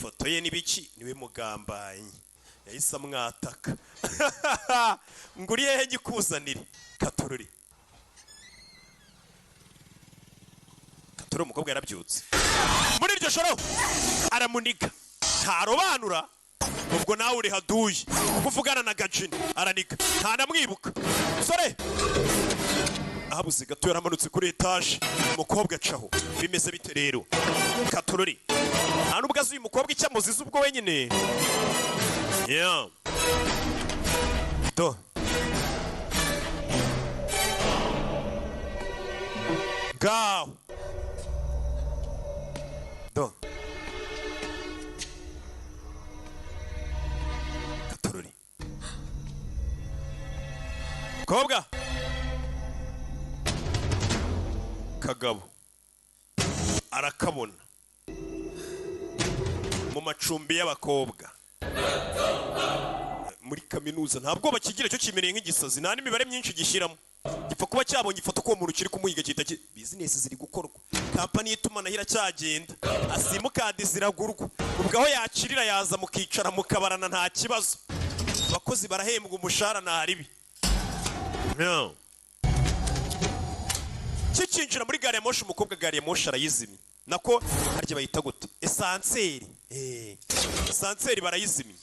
ifoto ye n'ibiki niwe mugambanyi yahise amwataka ngo uri hehe gikuzanire Katorori umukobwa yarabyutse muri iryo joro aramuniga ntarobanura ubwo nawe uri haduye kuvugana na Gajini araniga ntanamwibuka sore ahabuze gato yaramanutse kuri etage umukobwa acaho bimeze bite rero Katorori nta nubwo azi uyu mukobwa icyamuziza ubwo wenyine do gaho do Katorori kobwa Kagabo arakabona mu macumbi y'abakobwa muri kaminuza ntabwo bakigira cyo kimereye nk'igisazi nta n'imibare myinshi gishyiramo gipfa kuba cyabonye ifoto ko umuntu kiri kumuhiga cyita business ziri gukorwa kampani y'itumanaho iracyagenda asimukadi ziragurwa ubwo aho yakirira yaza mukicara mukabarana nta kibazo abakozi barahembwa umushahara ntaribi kicinjira muri gare ya moshi umukobwa gare ya moshi arayizimya nako harya bayita gute esanseri esanseri barayizimya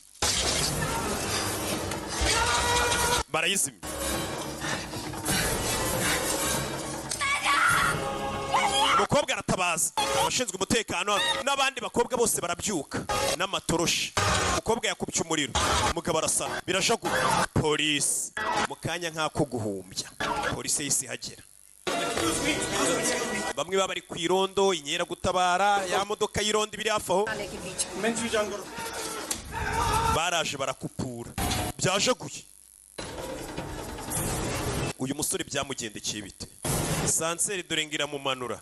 umukobwa aratabaza abashinzwe umutekano n'abandi bakobwa bose barabyuka n'amatoroshi umukobwa yakubye umuriro umugabo arasana birajagura polisi mu kanya nk'ako guhumbya polisi yahise ihagera bamwe baba bari ku irondo inkera gutabara ya modoka y'irondo ibiri hafi aho baraje barakupura byajaguye uyu musore byamugendekeye bite sanseri dore ngira mumanura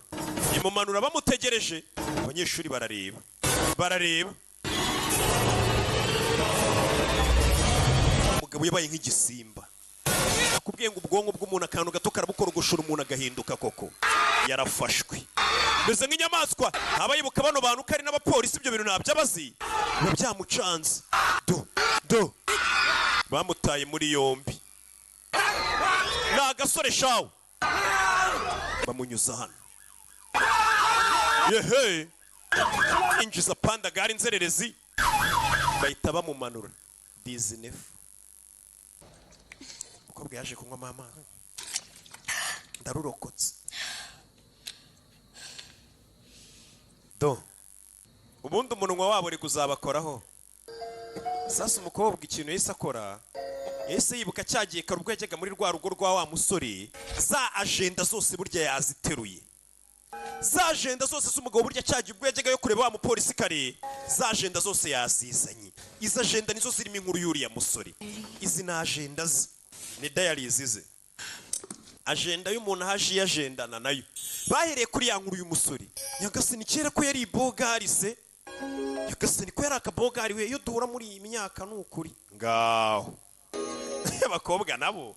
imumanura bamutegereje abanyeshuri barareba umugabo yabaye nk'igisimba akubwiye ngo ubwonko bw'umuntu akantu gato karabukorogosha umuntu agahinduka koko yarafashwe mbese nk'inyamaswa abayibuka bano bantu ko ari n'abapolisi ibyo bintu ntabyo abazi biba byamucanze do bamutaye muri yombi ni agasore shawe bamunyuza hano yehe injiza panda gari inzererezi bahita bamumanura dizinefu umukobwa yaje kunywa mama ndarurokotse do ubundi umunwa wabo uri kuzabakoraho sasa umukobwa ikintu yahise akora yahise yibuka cyagiye kare ubwo yajyaga muri rwa rugo rwa wa musore za ajenda zose burya yaziteruye za ajenda zose z'umugabo burya cyagiye ubwo yajyaga yo kureba wa mupolisi kare za ajenda zose yazizanye izi ajenda nizo zirimo inkuru y'uriya musore izi ni ajenda ze ni diaries ze ajenda y'umuntu haje agendana nayo bahereye kuri ya nkuru y'umusore nyagasani kera ko yari ibogari se nyagasani ko yari akabogari we iyo duhura muri iyi myaka n'ukuri ngaho abakobwa nabo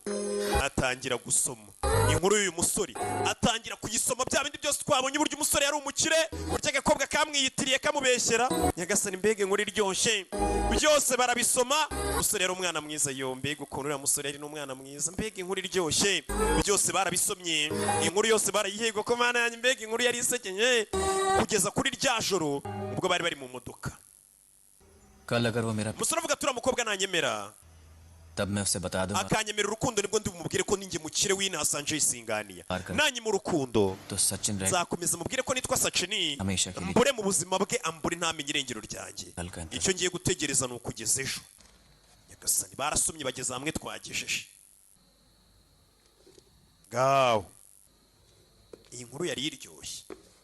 atangira gusoma inkuru y'uyu musore atangira kuyisoma bya bindi byose twabonye uburyo umusore yari umukire burya agakobwa kamwiyitiriye kamubeshyera nyagasani mbega inkuru iryoshye byose barabisoma umusore yari umwana mwiza yo mbega ukuntu uriya musore yari n'umwana mwiza mbega inkuru iryoshye byose barabisomye inkuru yose barayihego ko mana yanjye mbega inkuru yari isekenye kugeza kuri rya joro ubwo bari bari mu modoka umusore avuga turiya mukobwa nanyemera akanyemera urukundo nibwo ndimubwire ko ninjye mukire w'ina Sanjay Singaniya nanyi mu rukundo nzakomeza mubwire ko nitwa Sachin mbure mu buzima bwe ambure ntamenye irengero ryanjye icyo ngiye gutegereza ni ukugeza ejo nyagasani barasomye bageze hamwe twagejeje gaho iyi nkuru yari iryoshye